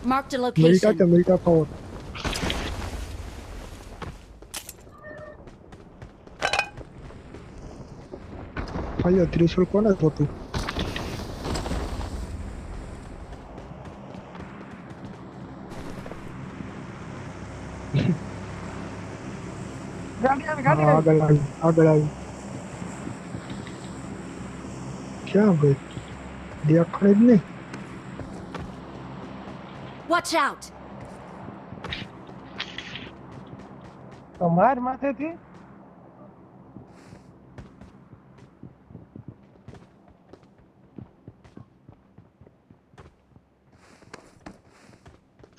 Marked a મિલતા location. તો મિલતા power ભાઈઓ ત્રિશુલ કોને જોતું ગાડી હા આવી આગળ આવી ક્યાં ભાઈ દેખાય જ નહીં Watch out! તો માર માથેથી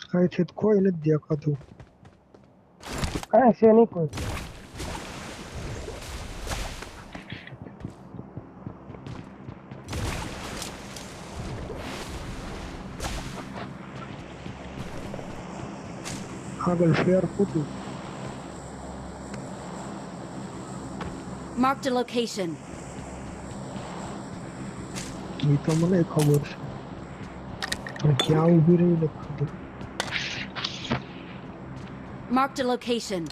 અહીંથી તો કોઈ નથી દેખાતું કાંઈ છે નહીં કોઈ આગળ ફેર ફૂટ્યું Marked a location. એ તો મને ખબર છે પણ ક્યાં ઊભી રહી નથી ખબર Marked a location.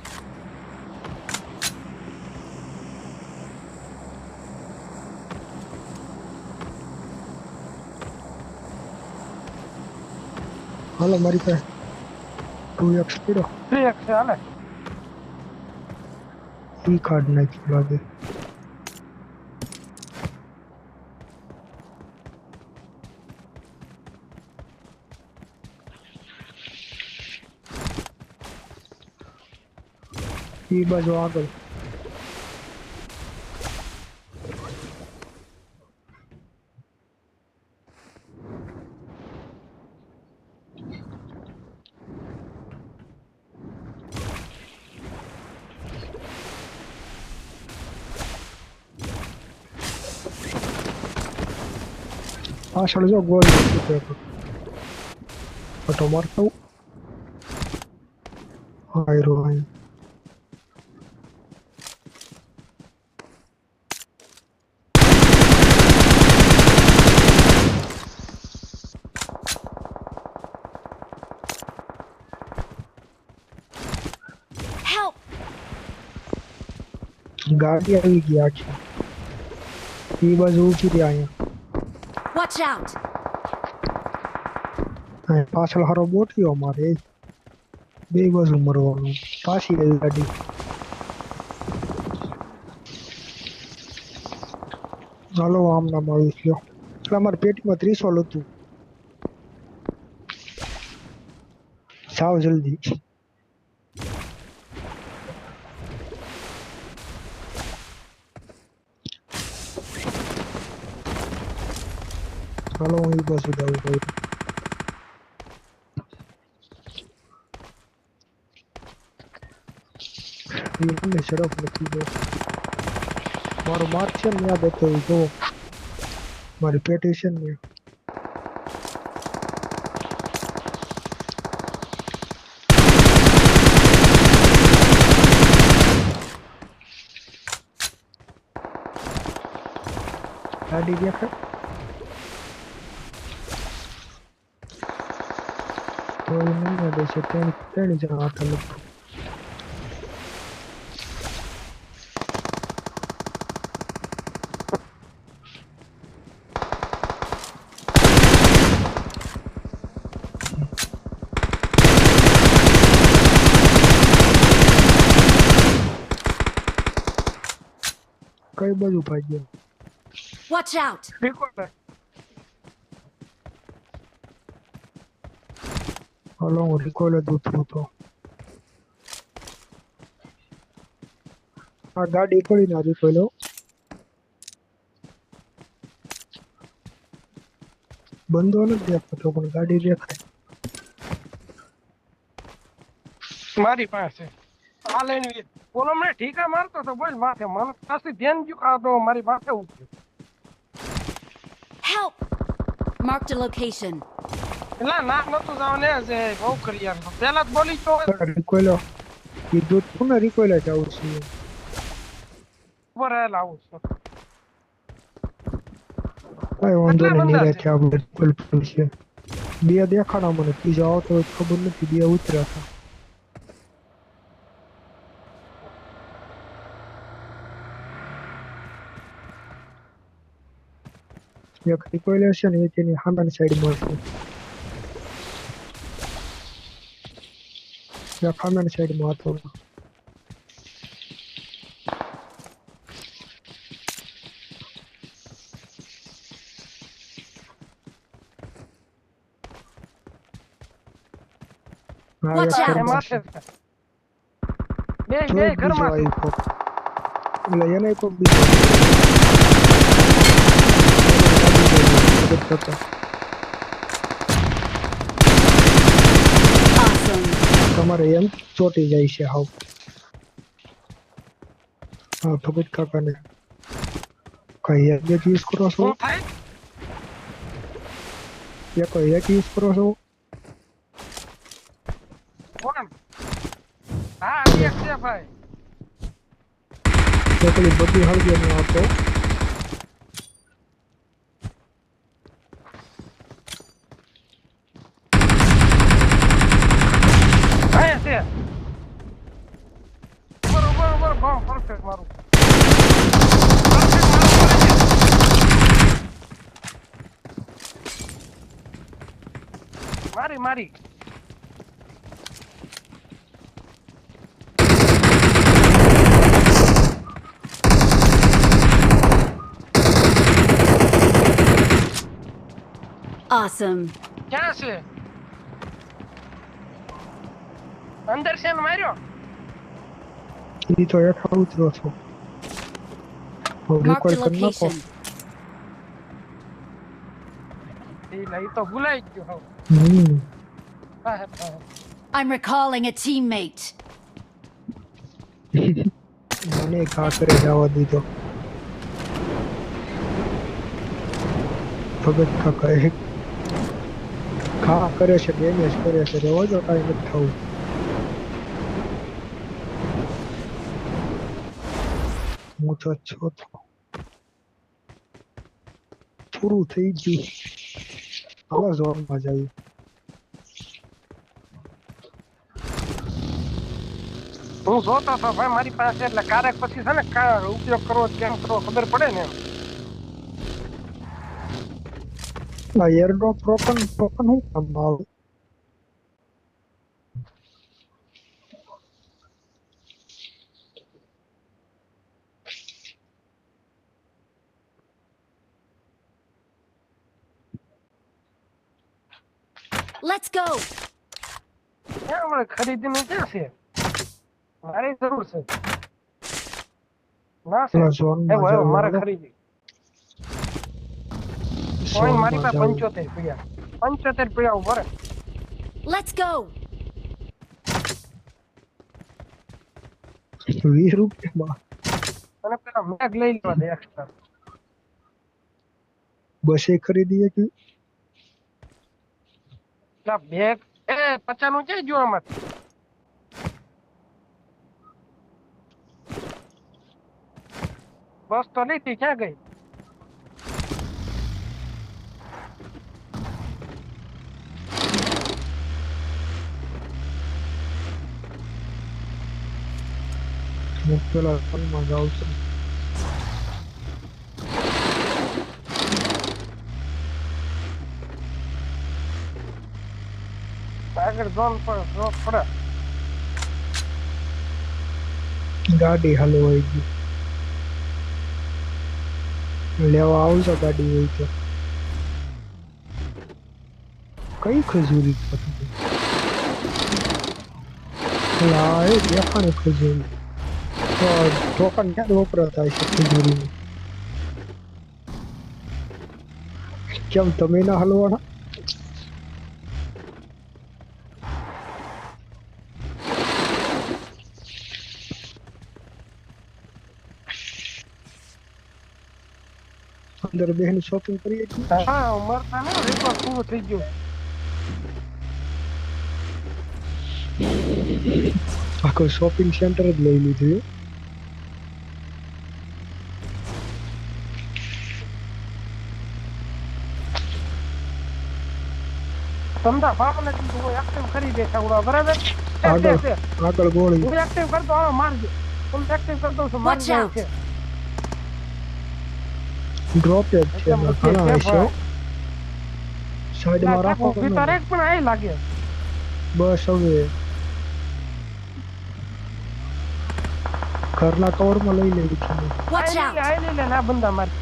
હાલો મારી પાસે 2x પીડો 3x છે હાલે ઈ કાર્ડ નાખ્યું લાગે ઈ બાજુ આગળ પાછળ જો ગોળ ફોટો મારતો હાયરો હાય Help! ગાડી આવી ગઈ આખી ઈ બાજુ ઊભી રહી અહીંયા Watch out! અહીં પાછળ હારો બોટ્યો મારે બે બાજુ મરવાનું પાછી ગઈ ગાડી ચાલો આમ નામ આવી ગયો એટલે અમારી પેટીમાં 300 હતું સાવ જલ્દી ચાલો હું એ બાજુ જાઉં ભાઈ મને ઝડપ નથી જો મારો માર્ક છે ને યાદ હતો જો મારી પેટી છે ને ગાડી દેખાય તો એ મને દેશે ત્રણ જણા હતા લગભગ કઈ બાજુ ભાગ્યો Watch out! રેકોર્ડર હાલો હું રિકોઇલ જ ઉતરું તો આ ગાડી પડી ના રિકોઇલ બંધો નથી દેખાતો પણ ગાડી દેખાય મારી પાસે આ લઈને બોલો મને ઠીકા મારતો તો બોલ માથે મને પાછી ધ્યાન ગયું આ તો મારી પાસે ઉઠ્યું Help! Marked a location. એટલે ના નતું જવાને જે બહુ કરી યાર પહેલા જ બોલી તો રિકોઇલ કીધું તું ને રિકોઇલ જ આવું છે ઉપર આવેલા આવું છું કઈ વાંધો કેટલા નહીં બંદા નિરાતે આપણે રિકોઇલ છે બે દેખાણા મને, ત્રીજો આવતો હોય તો ખબર નથી. બે ઉતર્યા હતા. એક નીકળે છે ને એ તેની સામેની સાઈડમાં છે. એક સામેની સાઈડમાં હતો. હા, Watch એક out. ઘરમાં છે. બે જો બે એક બીજો ઘરમાં છે. આવ્યો કોક. એટલે એને કોક બીજો મદદ કરતો. Awesome. તમારે એમ ચોટી જાય છે હાવ. હા, ભગત કાકાને કઈ એક યુઝ કરો છો? શું થાય? એક યુઝ કરો છો? કોણ? હા એક છે ભાઈ. તો પેલી બધી હળગે નો હતો. અહીંયા છે. બરોબર બમ પરફેક્ટ મારું. મારી Awesome. ક્યાં છે? અંદર છે ને માર્યો. ઈ તો હેઠા ઉતરો છો. Marked a રેકોર્ડ કરી નાખો. location. એ તો ભૂલાઈ ગયું હવે. હા. I'm recalling a teammate. મને ઘા કરે જવા દીધો. ભગત કાકા એક ઘા કરે છે, ડેમેજ કરે છે. રેવા જો, કાંઈ નથી થવું. હું તો છો તો પૂરું થઈ ગયું. હવે ઝોનમાં જઈએ. હું જોતો હતો ભાઈ મારી પાસે, એટલે ક્યારેક પછી છે ને ઉપયોગ કરવો કેમ કરવો ખબર પડે ને એમ. આ એરડ્રોપ ટોકન હું કામ આવે? Let's go. ક્યાં મળે ખરીદીનું ક્યાં છે? મારી જરૂર છે. ના છે. પેલા ઝોનમાં એવું જઈએ. મારે હાલો. ખરીદી. કોઈ મારી ઝોનમાં પાસે જઈએ. 75 રૂપિયા ઉપર. Let's go. 20 રૂપિયામાં અને પેલા મેગ લઈ લેવા દે એક્સ્ટ્રા. બસે ખરીદીએ કે પેલા બેગ 50 નું ક્યાં ગયું આમાંથી? બસ તો લીધી, ક્યાં ગઈ? હું પેલા ઝોનમાં જાઉં છું. આગળ ઝોન પર ડ્રોપ પડે. ગાડી હલવાઈ ગઈ. લેવા આવજો ગાડી હોય તો. કઈ ખજૂરી હતી? આ એ દેખાણી ખજૂરી. તો ટોકન ક્યાં વપરાતા હશે ખજૂરીનું? કેમ તમે ના હલવાના? અંદર બેન શોપિંગ કરીએ છીએ. હા મરતા ને રેકોર્ડ પૂરું થઈ ગયું. આખો શોપિંગ સેન્ટર જ લઈ લીધું. ધંધા ભાવને કીધું હું એક્ટિવ કરી દેખાડું બરાબર છે, આગળ છે. આગળ ગોળી હું એક્ટિવ કરતો હાલો મારજો ફૂલ એક્ટિવ કરતો છું મારી Watch જાય out. છે ડ્રોપેજ છે એટલે એમાં પછી ઘણા છે હશે સાઈડમાં રાખો તમે ભીતર એક પણ આઈ લાગે બસ હવે ઘરના કવરમાં લઈ લેવી છે Watch out. આઈ લે ના બંદા મારી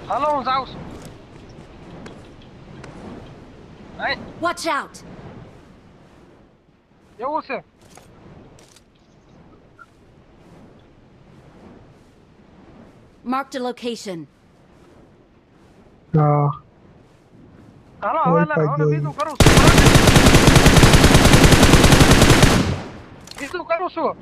હાલો હું જાઉં છું આય Watch out. એવું છે Marked a location. હા હાલો કોઈ હવે ફાયદો બીજું કરું છું બીજું કરું છું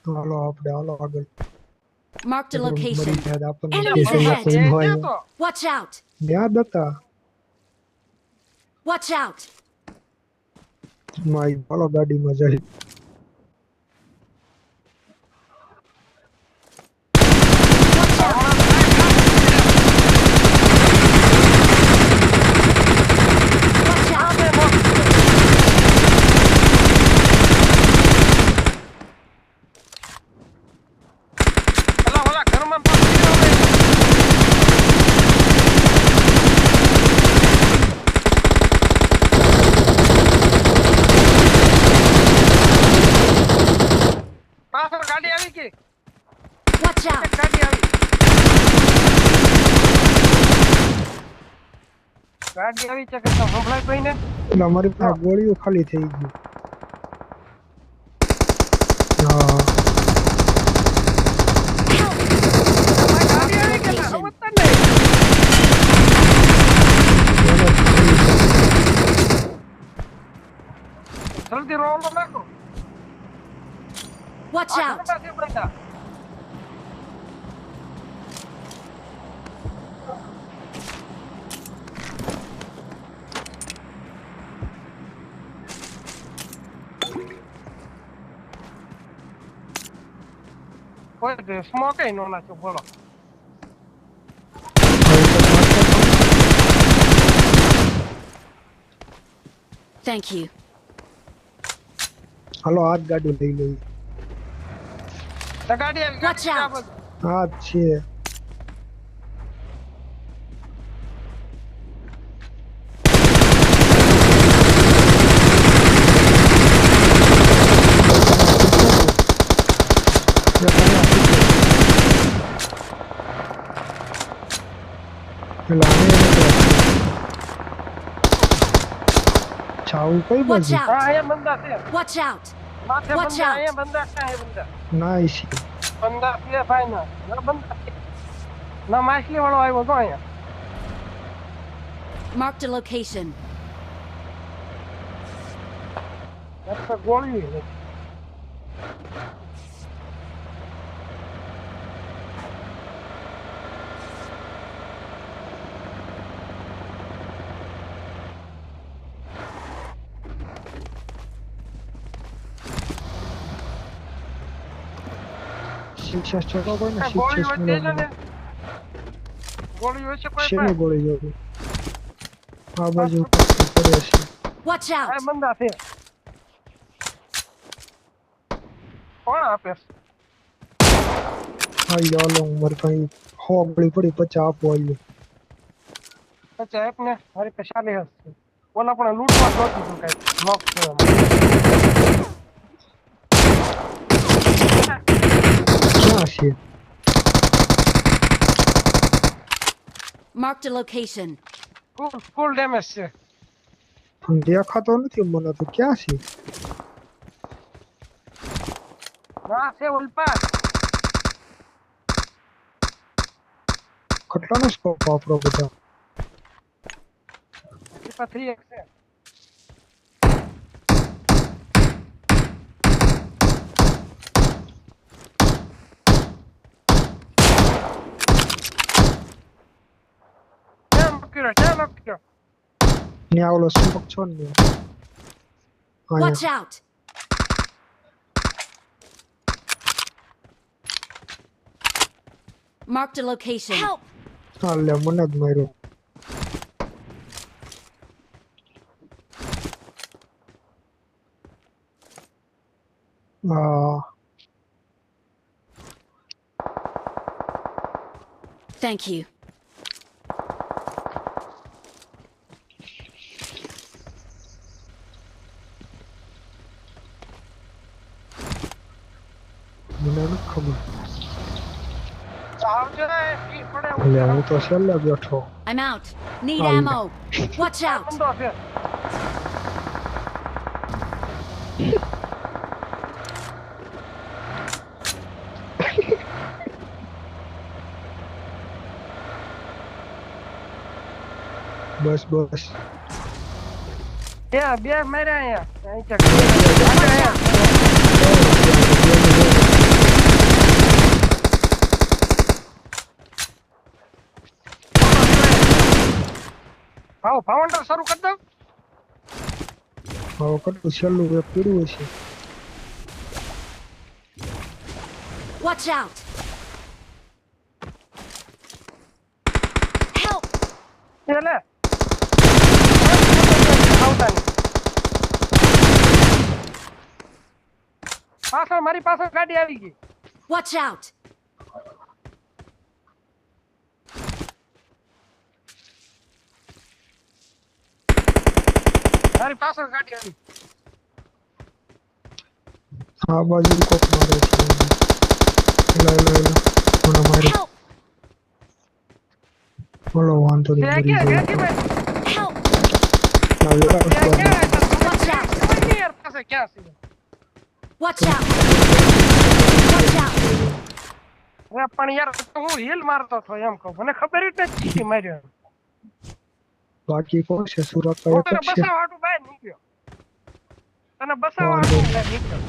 તો હાલો આપણે હાલો આગળ Marked a મરી location. જાય આપણને Enemies સ્ટેશનમાં ahead. કોઈ એ હોય તો Watch out. યાદ હતા Watch out. મારી હાલો ગાડીમાં જઈ Watch out. Watch out. ઓલા ઘરમાં પાછી પાછળ ગાડી આવી ગઈ Watch out. ગાડી આવી છે કે સંભળાય ભાઈ ને એટલે અમારી પાસે ગોળીઓ ખાલી થઈ ગઈ હા Help. ગાડી આવી કે ના Location. સમજતા નહીં જલ્દી રોલો નાખો Watch આ out. ઘરમાંથી બેઠા કોઈ સ્મોકે નો નાખ્યો બોલો Thank you. હાલો આજ ગાડી લઈ લઈ તો ગાડી આવી Watch out. આ જ છે છાવું કઈ Watch બાજુ out. હા અહીંયા બંદા છે Watch out. માથે Watch બંદા out. અહીંયા બંદા ક્યાં અહીંયા બંદા નાઈસ બંદા છે ભાઈ ના બંદા છે. ના માછલી વાળો આવ્યો તો અહીંયા Marked a location. એક તો ગોળી નથી. શિક્ષા ચલો કોઈ ને ગોળી શિક્ષા વચ્ચે છે ને ગોળી વચ્ચે કોઈ શેની પણ ગોળી જોવી આ બાજુ પાછી પડે છે Watch આ out. બંદા છે કોણ આપે હા યાલો મારી પાસે હો ગોળી પડી 50 આપો આવ્યો અચ્છા આપને મારી પાસે ચાલે હશે ઓલા પણ લૂંટવા જોતી હતું કઈ લોક છે એમાં. ક્યાં છે Marked a location. Full damage છે પણ દેખાતો નથી મને તો ક્યાં છે ના છે ઉલ્પા કેટલાનો સ્કોપ વાપરો બધા ઉલ્પા 3x છે કર્યો ક્યાં નોક કર્યો ત્યાં ઓલો સ્મોક છો ને Watch અહીંયા out! Marked a location. Help! હા લે મને જ માર્યો હા Thank you. મને નથી ખબર આવજો ને ઈ પડે એટલે હું તો છેલ્લે બેઠો I'm out. Need Oh, ammo. Watch out! બંધો છે બસ બસ બે માર્યા અહીંયા ફાઉન્ડર શરૂ કરી દઉં હવે કેટલું છેલ્લું એક પીડ્યું છે Watch out! Help! એટલે આવતા નહીં પાછળ મારી પાસે ગાડી આવી ગઈ Watch out! મારી પાછળ ગાડી આવી આ બાજુ કોક મારે છે એલા એલા એલા મને માર્યો Help! બોલો વાંધો નહીં ત્યાં મરી ક્યાં ગયો ભાઈ Help! ના લેવા ત્યાં ક્યાં Watch out! યાર પાસે ક્યાં છે Watch out! Watch out! અરે પણ યાર હું હીલ મારતો હતો એમ કહું મને ખબર જ નથી માર્યો બાકી કોણ છે સુરત હું એક તને જ છે બસાવવા હાટુ બહાર નીકળ્યો તને બસાવવા હાટુ બહાર નીકળ્યો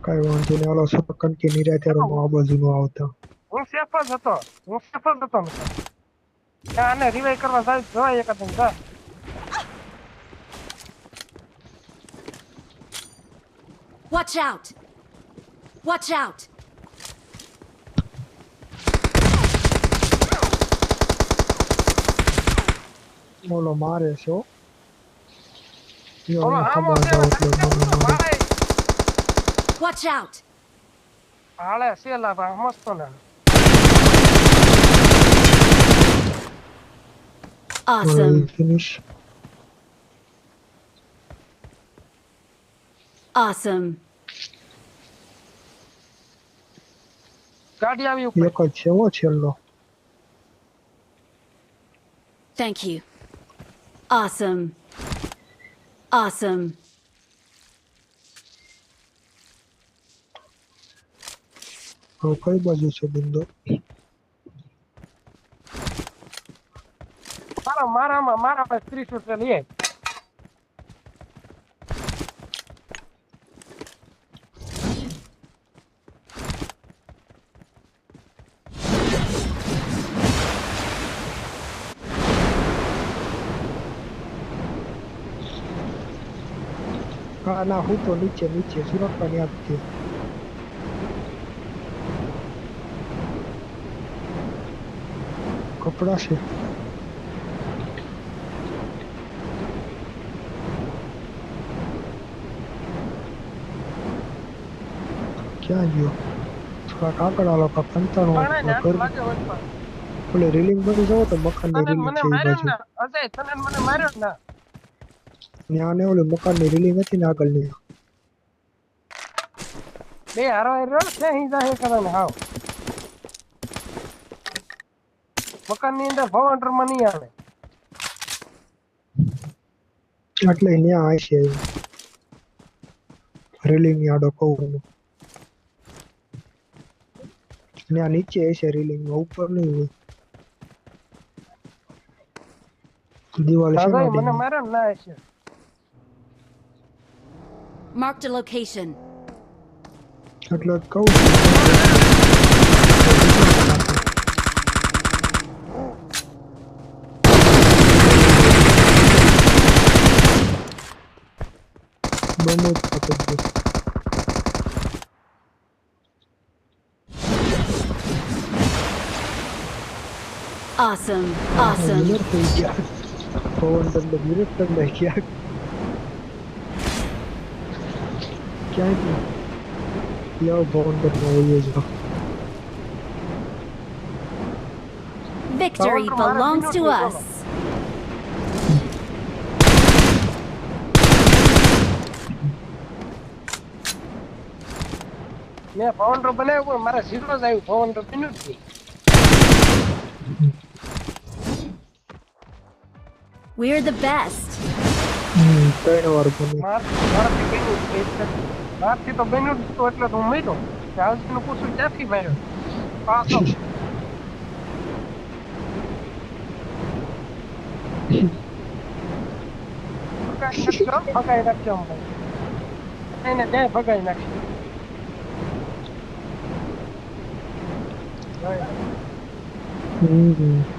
કઈ વાંધો નહીં ઓલો સકન કે નિરાતે આ બાજુ નો આવતા હું સેફ જ હતો આને રિવાઈવ કરવા જાય જવાય એક જ જા Watch out! Watch out! ઓલો મારે છે હો યો ઓલો આમો ખબર છે જાવ એટલે મને મારે. ભાઈ Watch out! હાલે સેલા ભાઈ મસ્ત ને Awesome. Finish Awesome. ગાડી આવી ઉપર એક જ છે હો છેલ્લો Thank you. Awesome. Awesome. હવે કઈ બાજુ છે બિંદુ મારા પાસે 30 રૂપિયા લઈ આય. હા ના હું તો નીચે સુરત પણ યાદ છે કપડા છે ક્યાં ગયો થોડા કાકડા લોકો કંટાળો ઘણા ને ઘર લાગે વચમાં. ઓલે રીલિંગ બની જાવ તો મકાનની તને રીલિંગ મને છે એ માર્યો બાજુ ને અજય તને મને માર્યો ને ત્યાં ને ઓલી મકાનની રીલિંગ હતી ને આગળની બે હારો રહ્યો છે અહીં જાહે કરે ને હાવ મકાન ની અંદર ફાઉન્ડર માં નહીં આવે એટલે ત્યાં આવશે રીલિંગ ની આડો કહું ત્યાં નીચે હશે રીલિંગ માં ઉપર નહીં હોય દિવાલ છે અજય મને ને માર્યો ને ના હશે Marked a location. એટલે જ કહું છું. બમો જ પકડી ગયો. Awesome. Awesome. વિનર થઈ ગયા. પવન તમને વિનર કરી નાખ્યા. ક્યાંય લ્યો પવન તમને હોઈએ જો. Victory belongs to us. મેં ફાઉન્ડર બનાવ્યું પણ મારા ઝીરો જ આવ્યું ફાઉન્ડર બન્યું જ નહીં. We're the best. 3 વાર બને. મારાથી બન્યું જ નહીં. મારથી તો બન્યું જ તો એટલે તો હું મર્યો. જાવજીનું પૂછું ક્યાંથી માર્યો પાછો ફગાઈ નાખજો ભાઈ એને ત્યાં ફગાઈ નાખી હમ